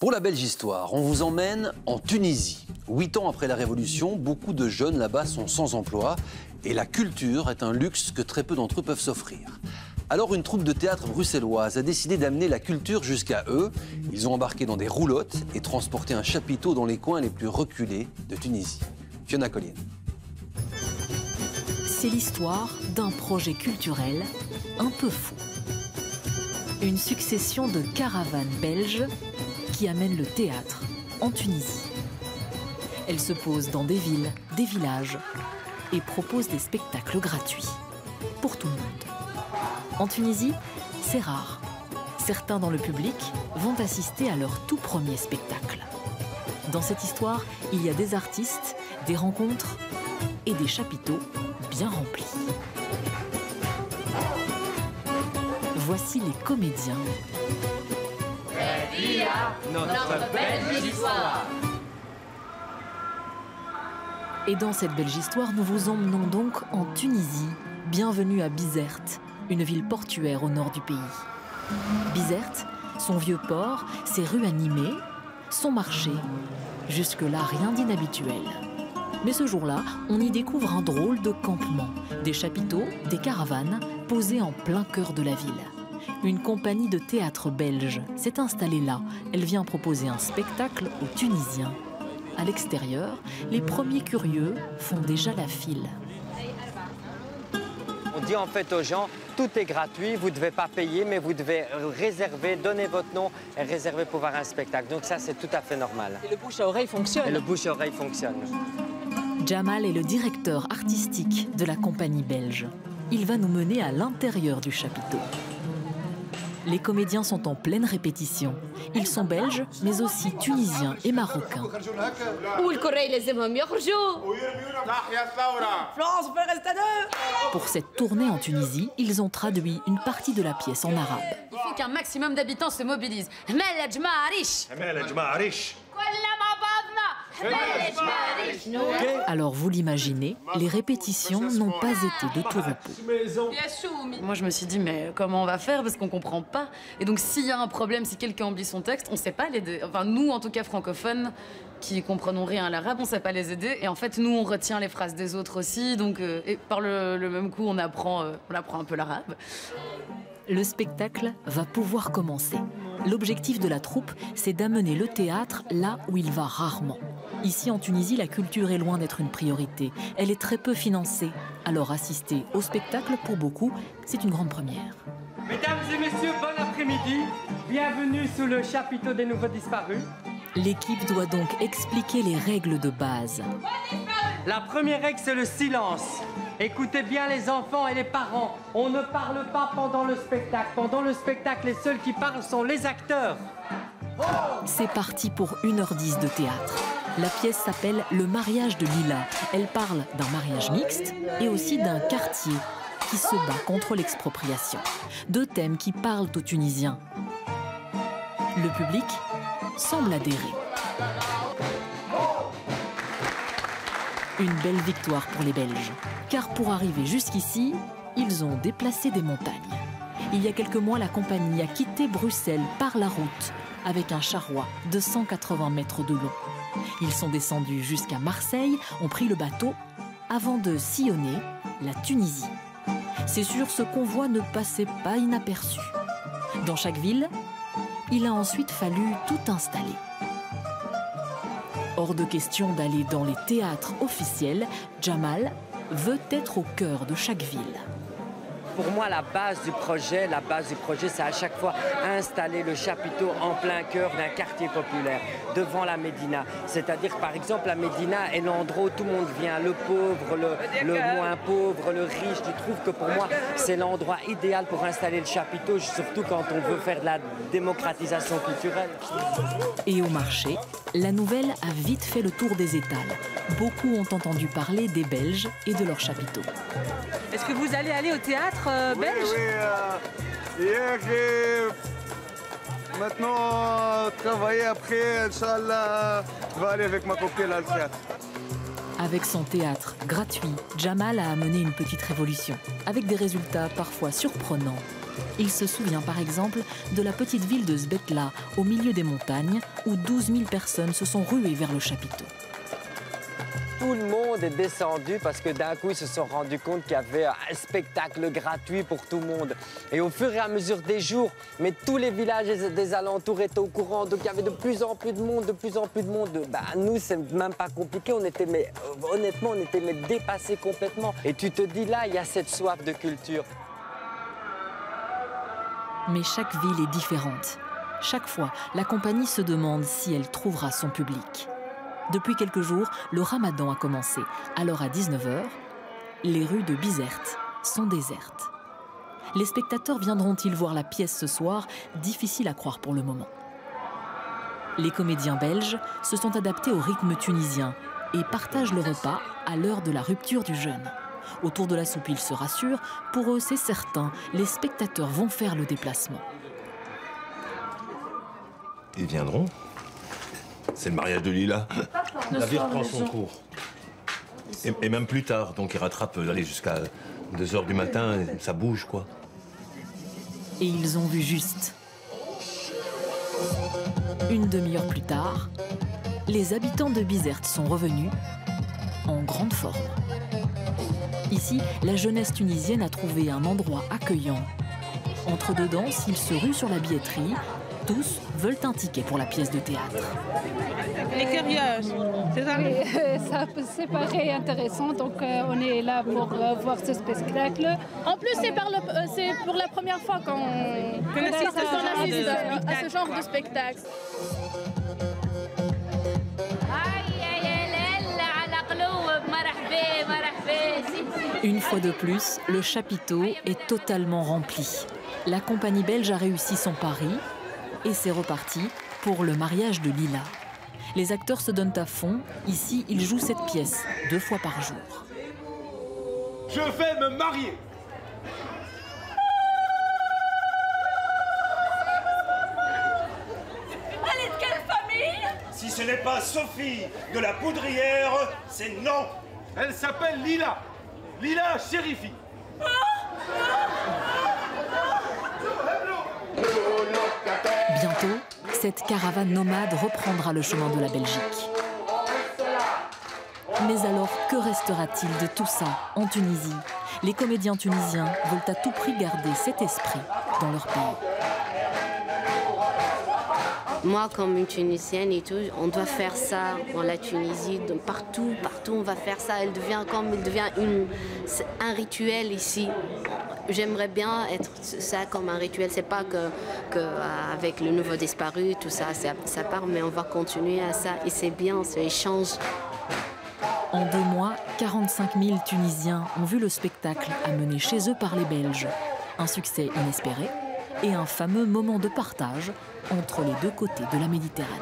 Pour la Belge Histoire, on vous emmène en Tunisie. 8 ans après la Révolution, beaucoup de jeunes là-bas sont sans emploi et la culture est un luxe que très peu d'entre eux peuvent s'offrir. Alors une troupe de théâtre bruxelloise a décidé d'amener la culture jusqu'à eux. Ils ont embarqué dans des roulottes et transporté un chapiteau dans les coins les plus reculés de Tunisie. Fiona Collien. C'est l'histoire d'un projet culturel un peu fou. Une succession de caravanes belges qui amènent le théâtre en Tunisie. Elles se posent dans des villes, des villages et proposent des spectacles gratuits pour tout le monde. En Tunisie, c'est rare. Certains dans le public vont assister à leur tout premier spectacle. Dans cette histoire, il y a des artistes, des rencontres et des chapiteaux bien remplis. Voici les comédiens. Notre Belge Histoire. Et dans cette Belge Histoire, nous vous emmenons donc en Tunisie. Bienvenue à Bizerte, une ville portuaire au nord du pays. Bizerte, son vieux port, ses rues animées, son marché. Jusque-là, rien d'inhabituel. Mais ce jour-là, on y découvre un drôle de campement. Des chapiteaux, des caravanes, posés en plein cœur de la ville. Une compagnie de théâtre belge s'est installée là. Elle vient proposer un spectacle aux Tunisiens. À l'extérieur, les premiers curieux font déjà la file. On dit en fait aux gens, tout est gratuit, vous ne devez pas payer, mais vous devez réserver, donner votre nom et réserver pour voir un spectacle. Donc ça, c'est tout à fait normal. Et le bouche à oreille fonctionne. Et le bouche à oreille fonctionne. Jamal est le directeur artistique de la compagnie belge. Il va nous mener à l'intérieur du chapiteau. Les comédiens sont en pleine répétition. Ils sont belges, mais aussi tunisiens et marocains. Pour cette tournée en Tunisie, ils ont traduit une partie de la pièce en arabe. Il faut qu'un maximum d'habitants se mobilisent. Alors vous l'imaginez, les répétitions n'ont pas été de tout repos. Moi je me suis dit mais comment on va faire parce qu'on comprend pas. Et donc s'il y a un problème, si quelqu'un oublie son texte, on sait pas l'aider. Enfin nous en tout cas francophones qui comprenons rien à l'arabe, on sait pas les aider. Et en fait nous on retient les phrases des autres aussi. Donc et par le même coup on apprend un peu l'arabe. Le spectacle va pouvoir commencer. L'objectif de la troupe, c'est d'amener le théâtre là où il va rarement. Ici, en Tunisie, la culture est loin d'être une priorité. Elle est très peu financée. Alors assister au spectacle, pour beaucoup, c'est une grande première. Mesdames et messieurs, bon après-midi. Bienvenue sous le chapiteau des nouveaux disparus. L'équipe doit donc expliquer les règles de base. La première règle, c'est le silence. Écoutez bien les enfants et les parents. On ne parle pas pendant le spectacle. Pendant le spectacle, les seuls qui parlent sont les acteurs. C'est parti pour 1h10 de théâtre. La pièce s'appelle Le mariage de Lila. Elle parle d'un mariage mixte et aussi d'un quartier qui se bat contre l'expropriation. Deux thèmes qui parlent aux Tunisiens. Le public semble adhérer. Une belle victoire pour les Belges. Car pour arriver jusqu'ici, ils ont déplacé des montagnes. Il y a quelques mois, la compagnie a quitté Bruxelles par la route avec un charroi de 180 mètres de long. Ils sont descendus jusqu'à Marseille, ont pris le bateau avant de sillonner la Tunisie. C'est sûr, ce convoi ne passait pas inaperçu. Dans chaque ville, il a ensuite fallu tout installer. Hors de question d'aller dans les théâtres officiels, Jamal veut être au cœur de chaque ville. Pour moi, la base du projet, c'est à chaque fois installer le chapiteau en plein cœur d'un quartier populaire, devant la Médina. C'est-à-dire, par exemple, la Médina est l'endroit où tout le monde vient, le pauvre, le moins pauvre, le riche. Je trouve que pour moi, c'est l'endroit idéal pour installer le chapiteau, surtout quand on veut faire de la démocratisation culturelle. Et au marché, la nouvelle a vite fait le tour des étals. Beaucoup ont entendu parler des Belges et de leur chapiteau. Est-ce que vous allez aller au théâtre belge? Oui, hier j'ai maintenant travaillé après, Inch'Allah, je vais aller avec ma copine à le théâtre. Avec son théâtre gratuit, Jamal a amené une petite révolution, avec des résultats parfois surprenants. Il se souvient par exemple de la petite ville de Sbetla, au milieu des montagnes, où 12 000 personnes se sont ruées vers le chapiteau. Tout le monde est descendu parce que d'un coup, ils se sont rendus compte qu'il y avait un spectacle gratuit pour tout le monde. Et au fur et à mesure des jours, mais tous les villages des alentours étaient au courant. Donc il y avait de plus en plus de monde, de plus en plus de monde. Bah, nous, c'est même pas compliqué. On était, honnêtement, on était dépassés complètement. Et tu te dis, là, il y a cette soif de culture. Mais chaque ville est différente. Chaque fois, la compagnie se demande si elle trouvera son public. Depuis quelques jours, le ramadan a commencé. Alors à 19 h, les rues de Bizerte sont désertes. Les spectateurs viendront-ils voir la pièce ce soir? Difficile à croire pour le moment. Les comédiens belges se sont adaptés au rythme tunisien et partagent le repas à l'heure de la rupture du jeûne. Autour de la soupe, ils se rassurent. Pour eux, c'est certain, les spectateurs vont faire le déplacement. Ils viendront. C'est le mariage de Lila. La vie reprend son cours. Et même plus tard, donc il rattrape jusqu'à 2 h du matin, ça bouge quoi. Et ils ont vu juste. Une demi-heure plus tard, les habitants de Bizerte sont revenus en grande forme. Ici, la jeunesse tunisienne a trouvé un endroit accueillant. Entre deux danses, ils se ruent sur la billetterie. Tous veulent un ticket pour la pièce de théâtre. Elle est curieuse, c'est ça? C'est pareil intéressant, donc on est là pour voir ce spectacle. En plus, c'est pour la première fois qu'on assiste à ce genre de spectacle. Une fois de plus, le chapiteau est totalement rempli. La compagnie belge a réussi son pari et c'est reparti pour le mariage de Lila. Les acteurs se donnent à fond. Ici, ils jouent cette pièce 2 fois par jour. Je vais me marier. Elle est de quelle famille? Si ce n'est pas Sophie de la Poudrière, c'est non. Elle s'appelle Lila. Lila Chérifi. Bientôt, cette caravane nomade reprendra le chemin de la Belgique. Mais alors, que restera-t-il de tout ça en Tunisie? Les comédiens tunisiens veulent à tout prix garder cet esprit dans leur pays. Moi, comme une Tunisienne et tout, on doit faire ça dans la Tunisie, donc partout on va faire ça. Elle devient un rituel ici. J'aimerais bien être ça comme un rituel. C'est pas que avec le nouveau disparu, tout ça, ça part, mais on va continuer à ça. Et c'est bien, ce échange. En 2 mois, 45 000 Tunisiens ont vu le spectacle amené chez eux par les Belges. Un succès inespéré et un fameux moment de partage entre les 2 côtés de la Méditerranée.